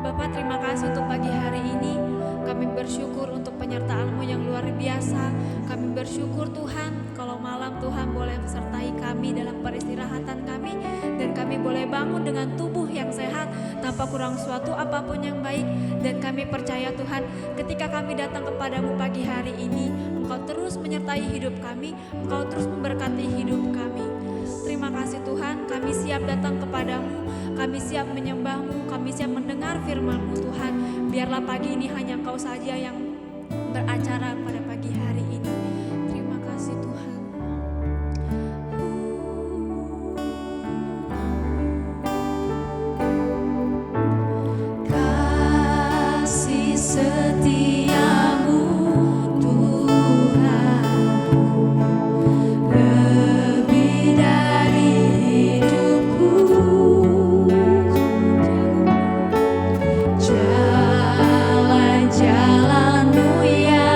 Bapak, terima kasih untuk pagi hari ini. Kami bersyukur untuk penyertaan-Mu yang luar biasa. Kami bersyukur Tuhan, kalau malam Tuhan boleh sertai kami dalam peristirahatan kami. Dan kami boleh bangun dengan tubuh yang sehat, tanpa kurang suatu apapun yang baik. Dan kami percaya Tuhan, ketika kami datang kepadamu pagi hari ini, Engkau terus menyertai hidup kami, Engkau terus memberkati hidup kami. Terima kasih Tuhan, kami siap datang kepadamu, kami siap menyembahmu, kami siap mendengar firman-Mu Tuhan. Biarlah pagi ini hanya Engkau saja yang beracara pada pagi hari ini. Terima kasih Tuhan. Kasih setiamu Tuhan, lebih dari hidupku. Jalan-jalan-Mu ya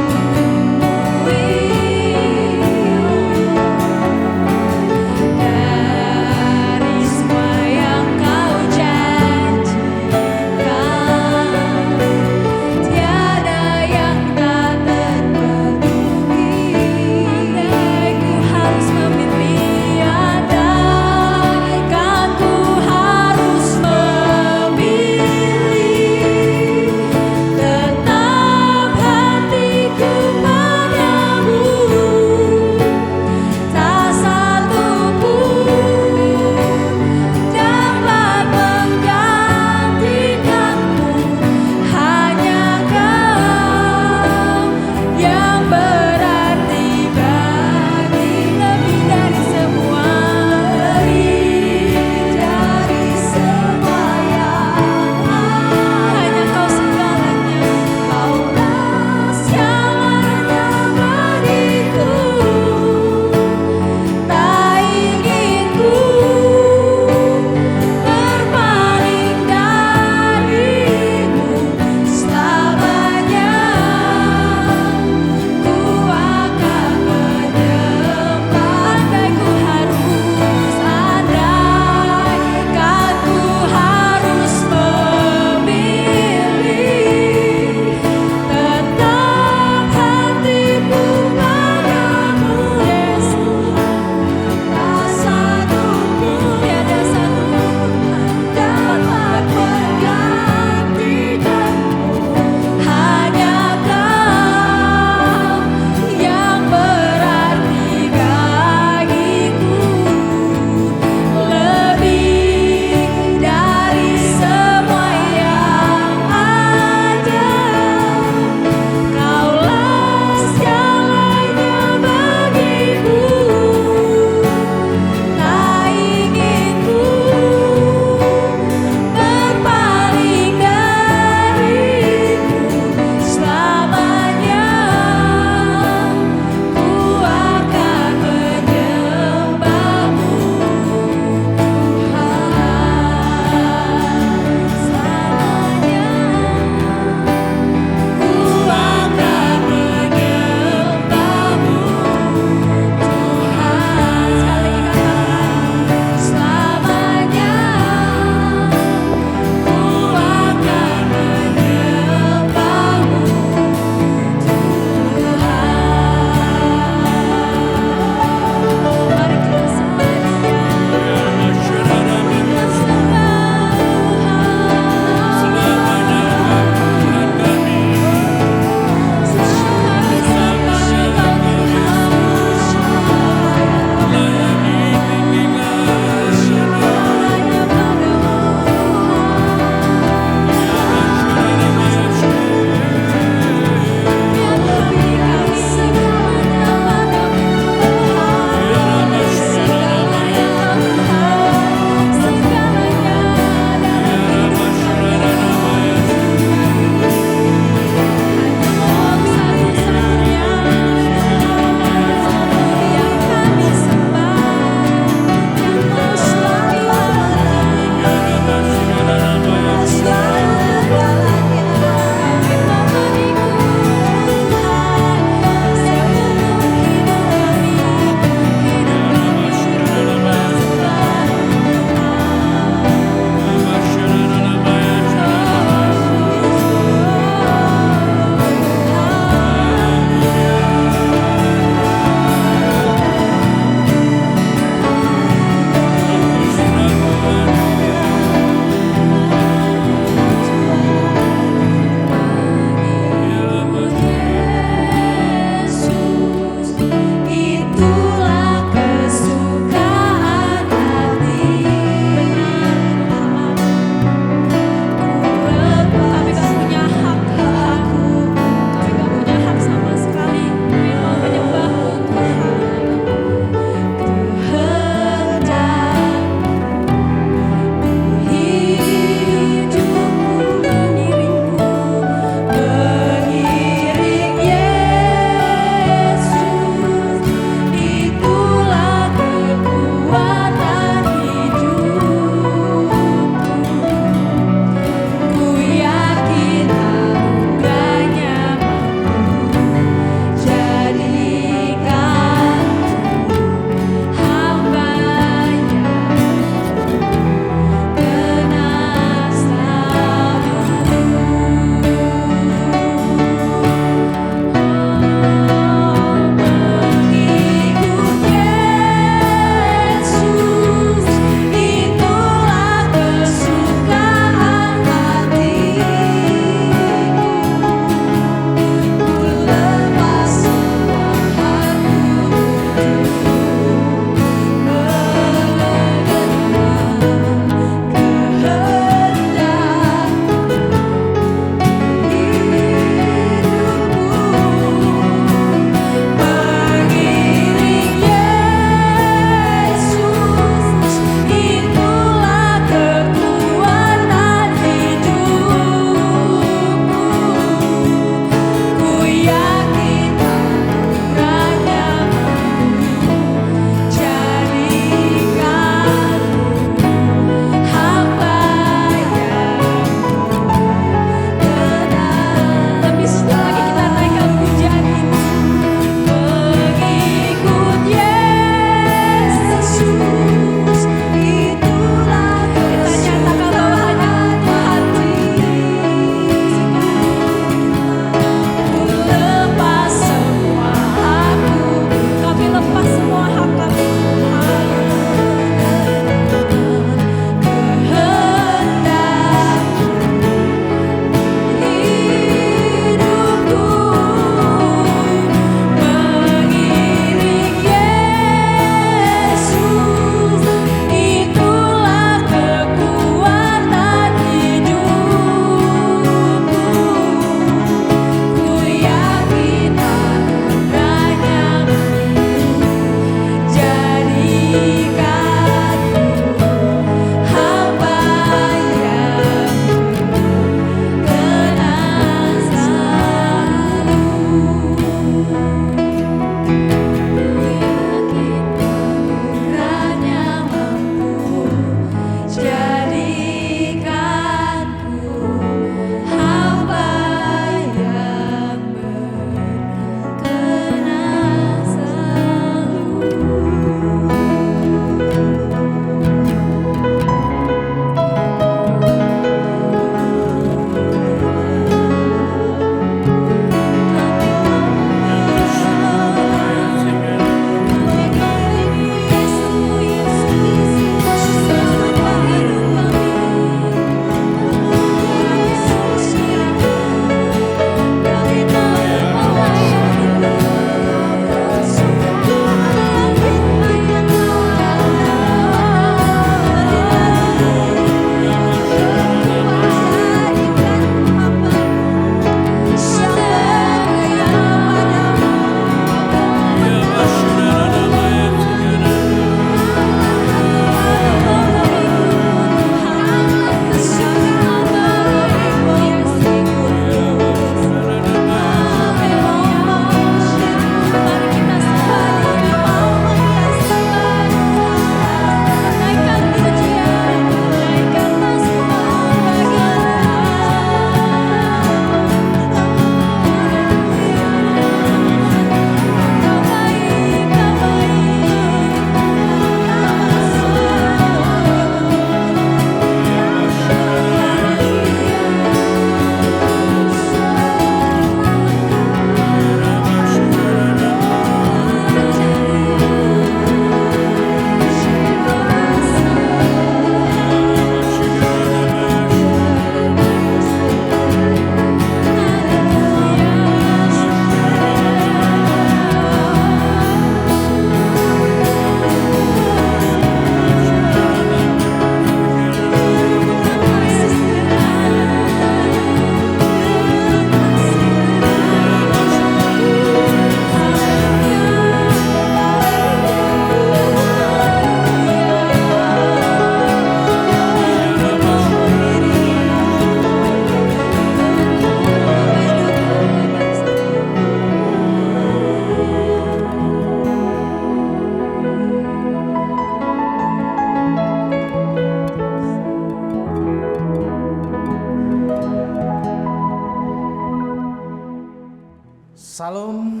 Salam,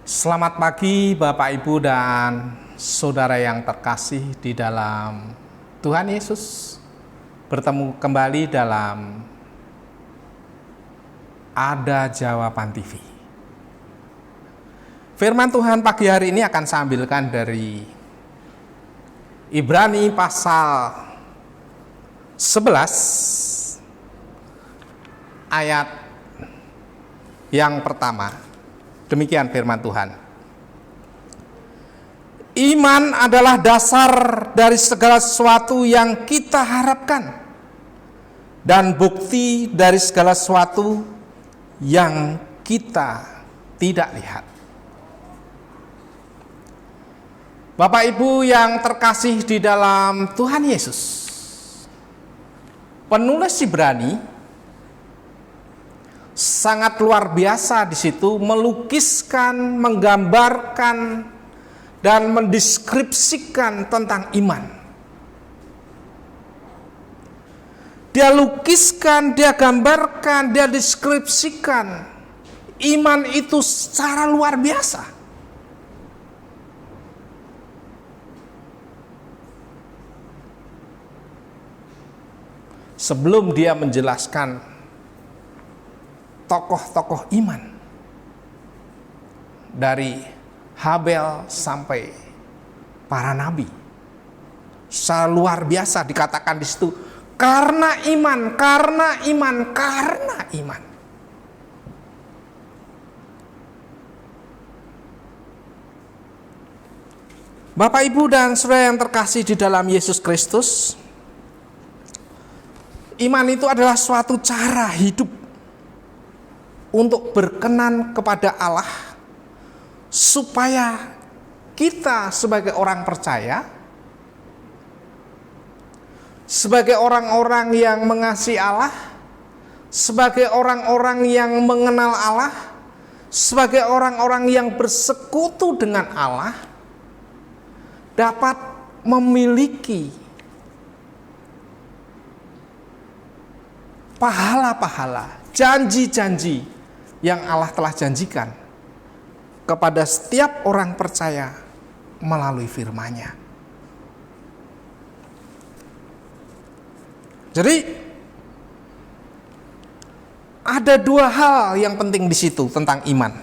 selamat pagi Bapak Ibu dan saudara yang terkasih di dalam Tuhan Yesus. Bertemu kembali dalam Ada Jawaban TV. Firman Tuhan pagi hari ini akan saya ambilkan dari Ibrani pasal 11 ayat yang pertama. Demikian firman Tuhan. Iman adalah dasar dari segala sesuatu yang kita harapkan dan bukti dari segala sesuatu yang kita tidak lihat. Bapak Ibu yang terkasih di dalam Tuhan Yesus, penulis Ibrani sangat luar biasa di situ melukiskan, menggambarkan, dan mendeskripsikan tentang iman. Dia lukiskan, dia gambarkan, dia deskripsikan iman itu secara luar biasa. Sebelum dia menjelaskan tokoh-tokoh iman dari Habel sampai para nabi, secara luar biasa dikatakan di situ, karena iman, karena iman, karena iman. Bapak Ibu dan saudara yang terkasih di dalam Yesus Kristus, iman itu adalah suatu cara hidup untuk berkenan kepada Allah, supaya kita sebagai orang percaya, sebagai orang-orang yang mengasihi Allah, sebagai orang-orang yang mengenal Allah, sebagai orang-orang yang bersekutu dengan Allah, dapat memiliki pahala-pahala, janji-janji yang Allah telah janjikan kepada setiap orang percaya melalui firman-Nya. Jadi ada dua hal yang penting di situ tentang iman.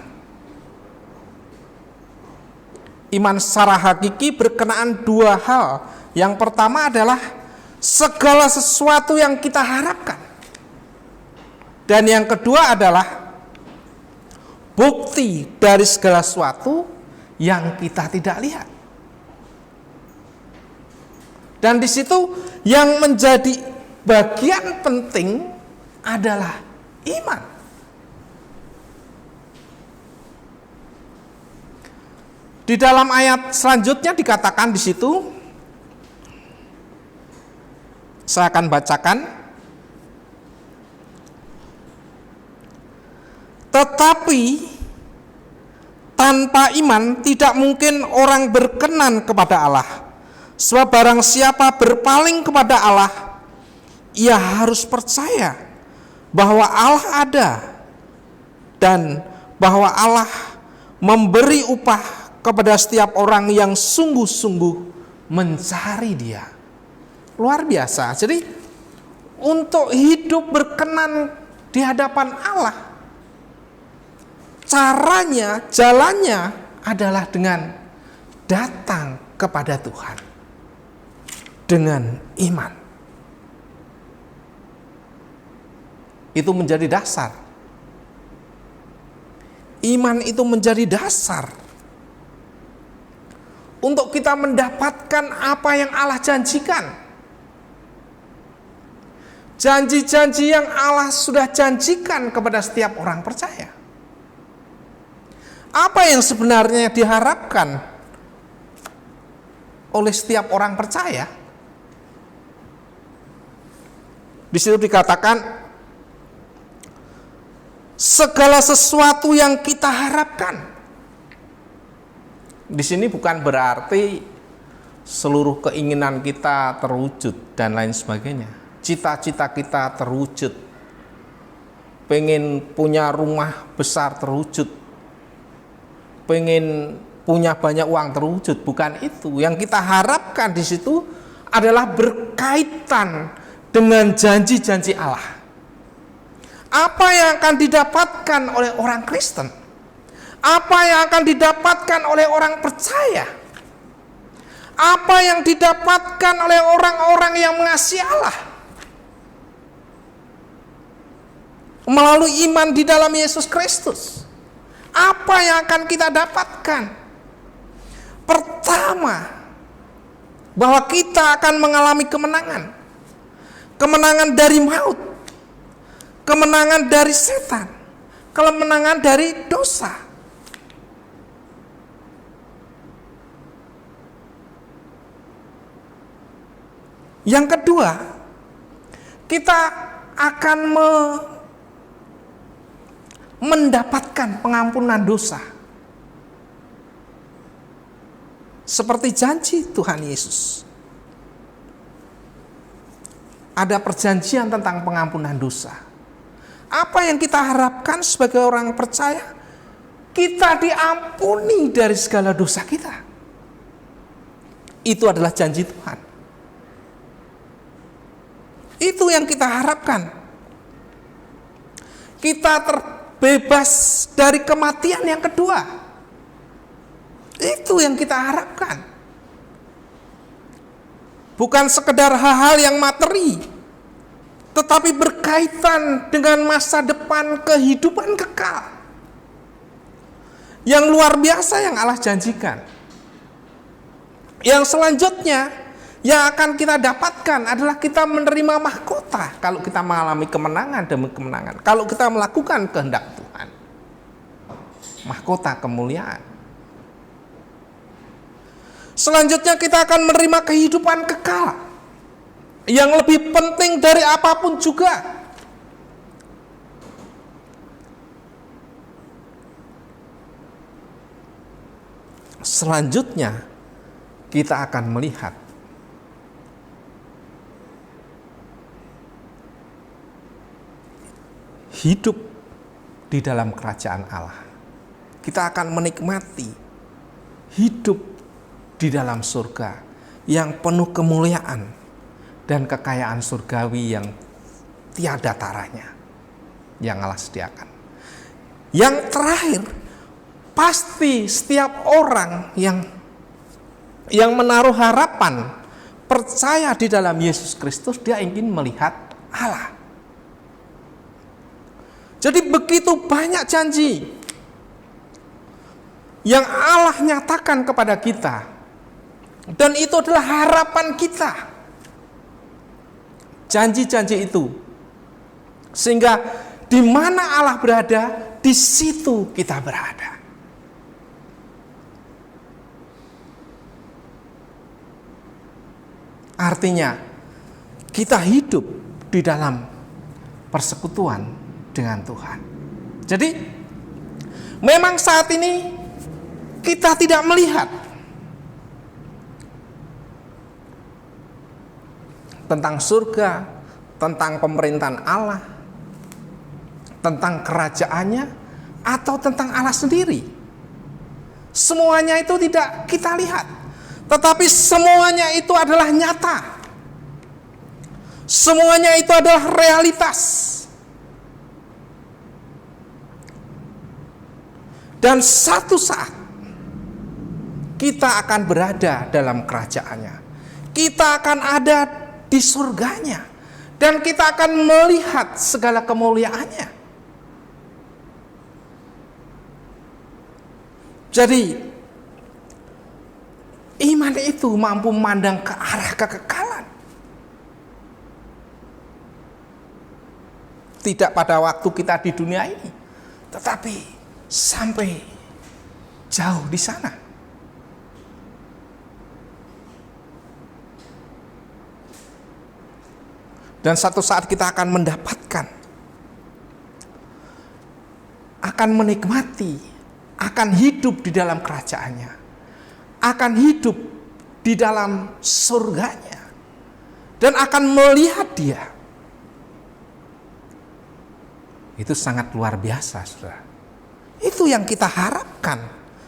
Iman secara hakiki berkenaan dua hal. Yang pertama adalah segala sesuatu yang kita harapkan. Dan yang kedua adalah bukti dari segala sesuatu yang kita tidak lihat. Dan di situ yang menjadi bagian penting adalah iman. Di dalam ayat selanjutnya dikatakan di situ, saya akan bacakan. Tetapi tanpa iman tidak mungkin orang berkenan kepada Allah. Sebab barang siapa berpaling kepada Allah, ia harus percaya bahwa Allah ada dan bahwa Allah memberi upah kepada setiap orang yang sungguh-sungguh mencari Dia. Luar biasa. Jadi untuk hidup berkenan di hadapan Allah, caranya, jalannya adalah dengan datang kepada Tuhan dengan iman. Itu menjadi dasar. Iman itu menjadi dasar untuk kita mendapatkan apa yang Allah janjikan. Janji-janji yang Allah sudah janjikan kepada setiap orang percaya. Apa yang sebenarnya diharapkan oleh setiap orang percaya? Di situ dikatakan segala sesuatu yang kita harapkan. Di sini bukan berarti seluruh keinginan kita terwujud dan lain sebagainya. Cita-cita kita terwujud. pengen punya rumah besar terwujud, pengen punya banyak uang terwujud. Bukan itu. Yang kita harapkan di situ adalah berkaitan dengan janji-janji Allah. Apa yang akan didapatkan oleh orang Kristen? Apa yang akan didapatkan oleh orang percaya? Apa yang didapatkan oleh orang-orang yang mengasihi Allah melalui iman di dalam Yesus Kristus? Apa yang akan kita dapatkan? Pertama, bahwa kita akan mengalami kemenangan. Kemenangan dari maut, kemenangan dari setan, kemenangan dari dosa. Yang kedua, kita akan mendapatkan pengampunan dosa. Seperti janji Tuhan Yesus. Ada perjanjian tentang pengampunan dosa. Apa yang kita harapkan sebagai orang percaya? Kita diampuni dari segala dosa kita. Itu adalah janji Tuhan. Itu yang kita harapkan. Kita terbebas dari kematian yang kedua. Itu yang kita harapkan. Bukan sekedar hal-hal yang materi, tetapi berkaitan dengan masa depan kehidupan kekal yang luar biasa yang Allah janjikan. Yang selanjutnya yang akan kita dapatkan adalah kita menerima mahkota kalau kita mengalami kemenangan demi kemenangan, kalau kita melakukan kehendak Tuhan. Mahkota kemuliaan. Selanjutnya kita akan menerima kehidupan kekal yang lebih penting dari apapun juga. Selanjutnya kita akan melihat hidup di dalam kerajaan Allah. Kita akan menikmati hidup di dalam surga yang penuh kemuliaan dan kekayaan surgawi yang tiada taranya yang Allah sediakan. Yang terakhir, pasti setiap orang yang menaruh harapan percaya di dalam Yesus Kristus, dia ingin melihat Allah. Jadi begitu banyak janji yang Allah nyatakan kepada kita. Dan itu adalah harapan kita. Janji-janji itu. Sehingga di mana Allah berada, di situ kita berada. Artinya, kita hidup di dalam persekutuan dengan Tuhan. Jadi, memang saat ini kita tidak melihat tentang surga, tentang pemerintahan Allah, tentang kerajaannya, atau tentang Allah sendiri. Semuanya itu tidak kita lihat, tetapi semuanya itu adalah nyata. Semuanya itu adalah realitas. Dan satu saat kita akan berada dalam kerajaannya. Kita akan ada di surganya, dan kita akan melihat segala kemuliaannya. Jadi iman itu mampu memandang ke arah kekekalan, tidak pada waktu kita di dunia ini, tetapi sampai jauh di sana. Dan satu saat kita akan mendapatkan, akan menikmati, akan hidup di dalam kerajaannya, akan hidup di dalam surganya, dan akan melihat Dia. Itu sangat luar biasa, saudara. Itu yang kita harapkan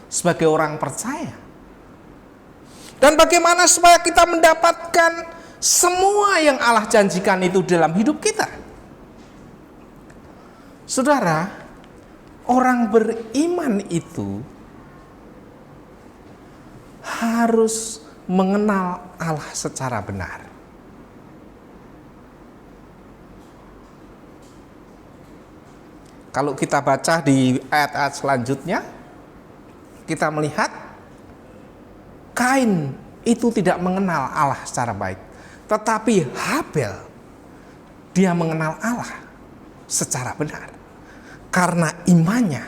sebagai orang percaya. Dan bagaimana supaya kita mendapatkan semua yang Allah janjikan itu dalam hidup kita? Saudara, orang beriman itu harus mengenal Allah secara benar. Kalau kita baca di ayat-ayat selanjutnya, kita melihat Kain itu tidak mengenal Allah secara baik, tetapi Habel dia mengenal Allah secara benar karena imannya.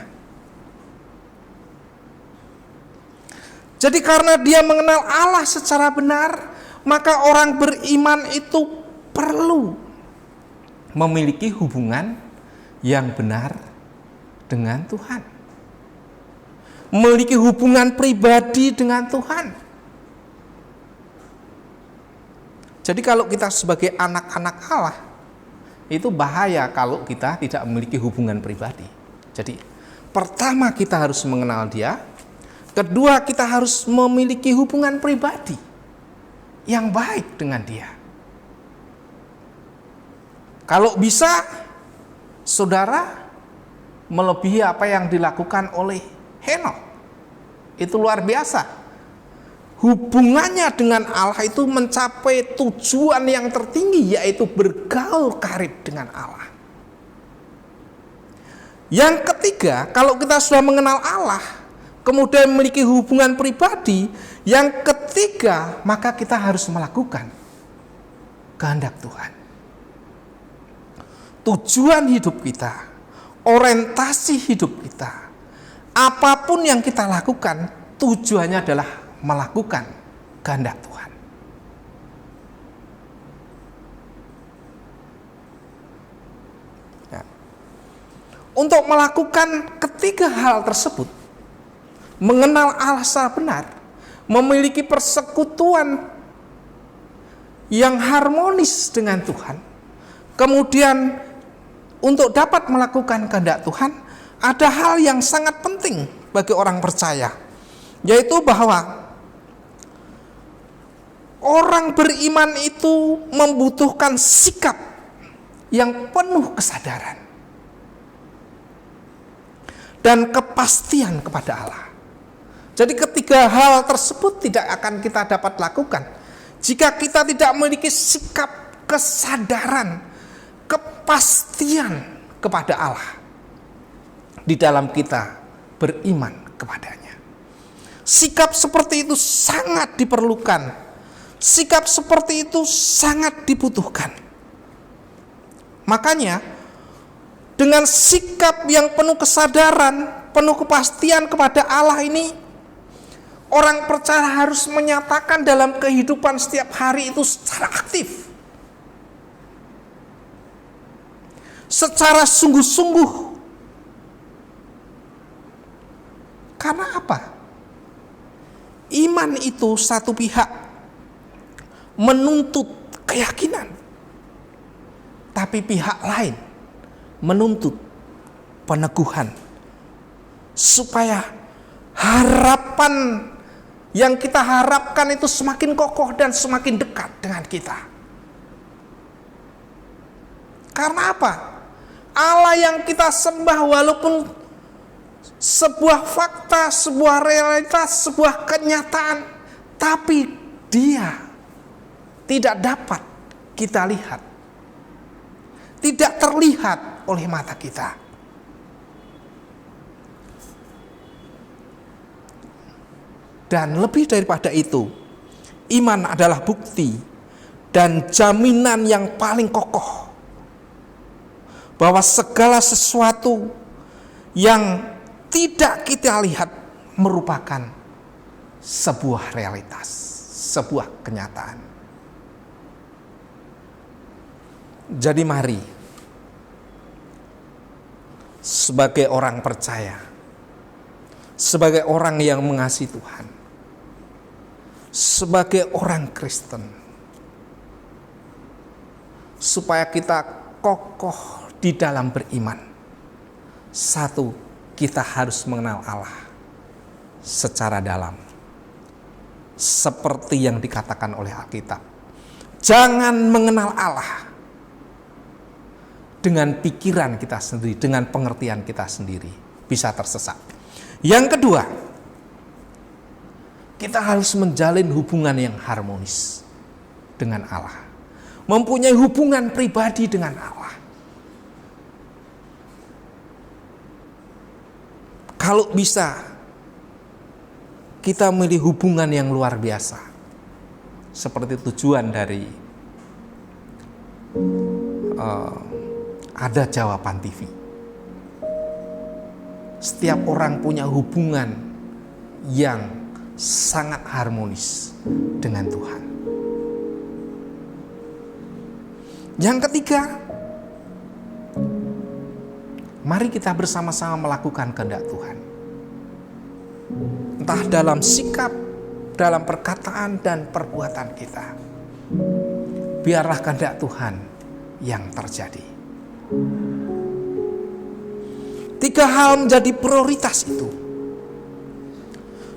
Jadi karena dia mengenal Allah secara benar, maka orang beriman itu perlu memiliki hubungan yang benar dengan Tuhan. Memiliki hubungan pribadi dengan Tuhan. Jadi kalau kita sebagai anak-anak Allah, itu bahaya kalau kita tidak memiliki hubungan pribadi. Jadi pertama kita harus mengenal Dia, kedua kita harus memiliki hubungan pribadi yang baik dengan Dia. Kalau bisa, saudara melebihi apa yang dilakukan oleh Henokh. Itu luar biasa. Hubungannya dengan Allah itu mencapai tujuan yang tertinggi, yaitu bergaul karib dengan Allah. Yang ketiga, kalau kita sudah mengenal Allah, kemudian memiliki hubungan pribadi, yang ketiga, maka kita harus melakukan kehendak Tuhan. Tujuan hidup kita, orientasi hidup kita, apapun yang kita lakukan, tujuannya adalah melakukan kehendak Tuhan. Ya. Untuk melakukan ketiga hal tersebut, mengenal Allah secara benar, memiliki persekutuan yang harmonis dengan Tuhan, kemudian untuk dapat melakukan kehendak Tuhan, ada hal yang sangat penting bagi orang percaya, yaitu bahwa orang beriman itu membutuhkan sikap yang penuh kesadaran dan kepastian kepada Allah. Jadi ketiga hal tersebut tidak akan kita dapat lakukan jika kita tidak memiliki sikap kesadaran, kepastian kepada Allah di dalam kita beriman kepadanya. Sikap seperti itu sangat diperlukan. Sikap seperti itu sangat dibutuhkan. Makanya dengan sikap yang penuh kesadaran, penuh kepastian kepada Allah ini, orang percaya harus menyatakan dalam kehidupan setiap hari itu secara aktif, secara sungguh-sungguh. Karena apa? Iman itu satu pihak menuntut keyakinan, tapi pihak lain menuntut peneguhan, supaya harapan yang kita harapkan itu semakin kokoh dan semakin dekat dengan kita. Karena apa? Allah yang kita sembah, walaupun sebuah fakta, sebuah realitas, sebuah kenyataan, tapi Dia tidak dapat kita lihat, tidak terlihat oleh mata kita. Dan lebih daripada itu, iman adalah bukti dan jaminan yang paling kokoh bahwa segala sesuatu yang tidak kita lihat merupakan sebuah realitas, sebuah kenyataan. Jadi mari, sebagai orang percaya, sebagai orang yang mengasihi Tuhan, sebagai orang Kristen, supaya kita kokoh di dalam beriman, Satu, kita harus mengenal Allah secara dalam. Seperti yang dikatakan oleh Alkitab. Jangan mengenal Allah dengan pikiran kita sendiri, dengan pengertian kita sendiri. Bisa tersesat. Yang kedua, kita harus menjalin hubungan yang harmonis dengan Allah. Mempunyai hubungan pribadi dengan Allah. Kalau bisa, kita memilih hubungan yang luar biasa. Seperti tujuan dari Ada Jawaban TV. Setiap orang punya hubungan yang sangat harmonis dengan Tuhan. Yang ketiga, mari kita bersama-sama melakukan kehendak Tuhan. Entah dalam sikap, dalam perkataan dan perbuatan kita. Biarlah kehendak Tuhan yang terjadi. 3 hal menjadi prioritas itu.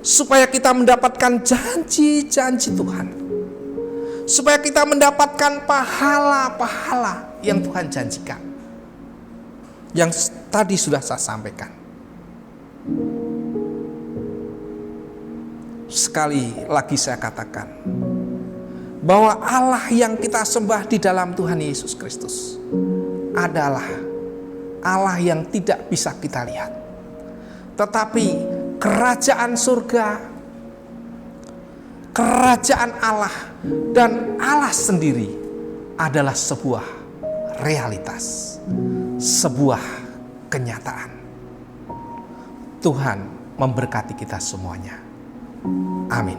Supaya kita mendapatkan janji-janji Tuhan. Supaya kita mendapatkan pahala-pahala yang Tuhan janjikan. Yang tadi sudah saya sampaikan. Sekali lagi saya katakan, bahwa Allah yang kita sembah di dalam Tuhan Yesus Kristus adalah Allah yang tidak bisa kita lihat. Tetapi kerajaan surga, kerajaan Allah dan Allah sendiri adalah sebuah realitas, sebuah kenyataan. Tuhan memberkati kita semuanya. Amin.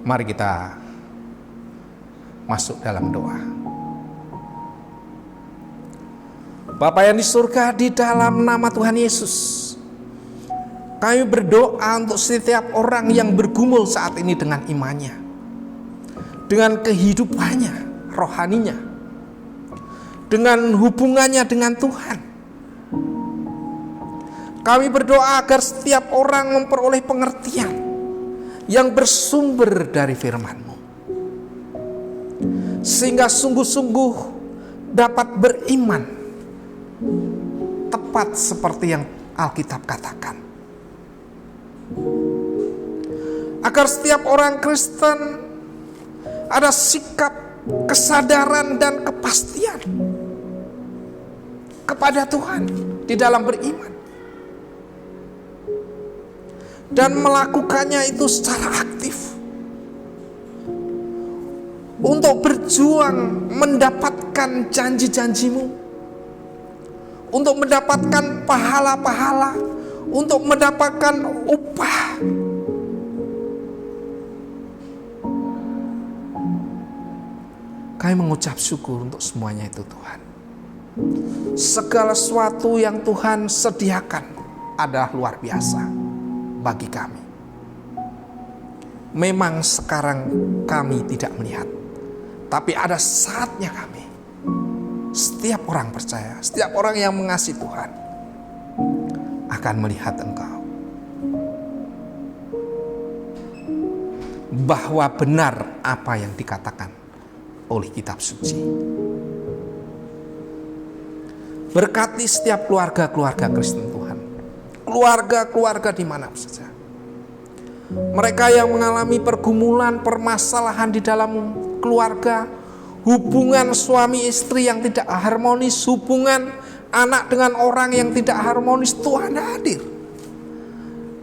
Mari kita masuk dalam doa. Bapa yang di surga, di dalam nama Tuhan Yesus, kami berdoa untuk setiap orang yang bergumul saat ini dengan imannya, dengan kehidupannya, rohaninya, dengan hubungannya dengan Tuhan. Kami berdoa agar setiap orang memperoleh pengertian yang bersumber dari firman-Mu, sehingga sungguh-sungguh dapat beriman tepat seperti yang Alkitab katakan. Agar setiap orang Kristen ada sikap, kesadaran dan kepastian kepada Tuhan di dalam beriman, dan melakukannya itu secara aktif untuk berjuang mendapatkan janji-janji-Mu, untuk mendapatkan pahala-pahala, untuk mendapatkan upah. Kami mengucap syukur untuk semuanya itu Tuhan. Segala sesuatu yang Tuhan sediakan adalah luar biasa bagi kami. Memang sekarang kami tidak melihat, tapi ada saatnya kami, setiap orang percaya, setiap orang yang mengasihi Tuhan akan melihat Engkau, bahwa benar apa yang dikatakan oleh kitab suci. Berkati setiap keluarga-keluarga Kristen Tuhan, keluarga-keluarga di mana saja. Mereka yang mengalami pergumulan, permasalahan di dalam keluarga, hubungan suami istri yang tidak harmonis, hubungan anak dengan orang yang tidak harmonis, Tuhan hadir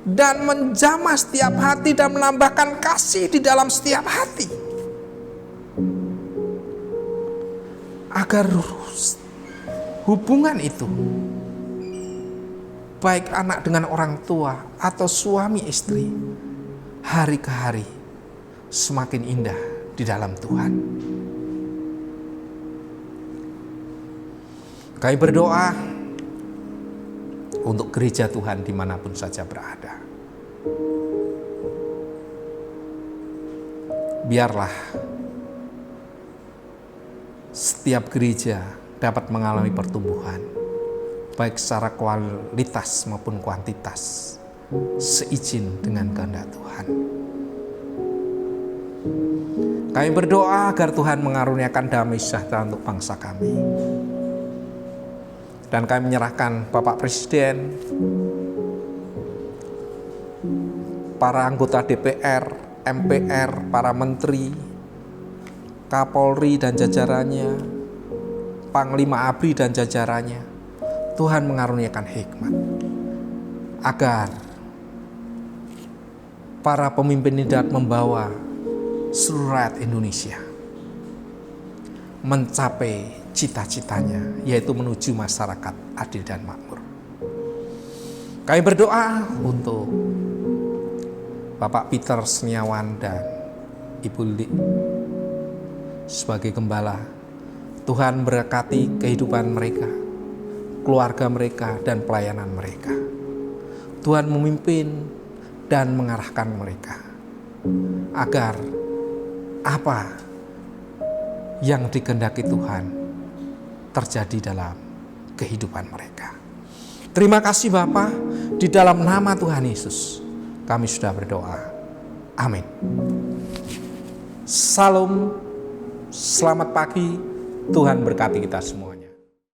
dan menjamah setiap hati dan menambahkan kasih di dalam setiap hati, agar hubungan itu, baik anak dengan orang tua atau suami istri, hari ke hari semakin indah di dalam Tuhan. Kami berdoa untuk gereja Tuhan dimanapun saja berada. Biarlah setiap gereja dapat mengalami pertumbuhan, baik secara kualitas maupun kuantitas, seizin dengan kehendak Tuhan. Kami berdoa agar Tuhan mengaruniakan damai sejahtera untuk bangsa kami. Dan kami menyerahkan Bapak Presiden, para anggota DPR, MPR, para menteri, Kapolri dan jajarannya, Panglima ABRI dan jajarannya. Tuhan mengaruniakan hikmat agar para pemimpin ini dapat membawa seluruh rakyat Indonesia mencapai cita-citanya, yaitu menuju masyarakat adil dan makmur. Kami berdoa untuk Bapak Peter Seniawan dan Ibu Li sebagai gembala. Tuhan berkati kehidupan mereka, keluarga mereka, dan pelayanan mereka. Tuhan memimpin dan mengarahkan mereka agar apa yang dikehendaki Tuhan terjadi dalam kehidupan mereka. Terima kasih Bapa, di dalam nama Tuhan Yesus kami sudah berdoa. Amin. Salam, selamat pagi, Tuhan berkati kita semuanya.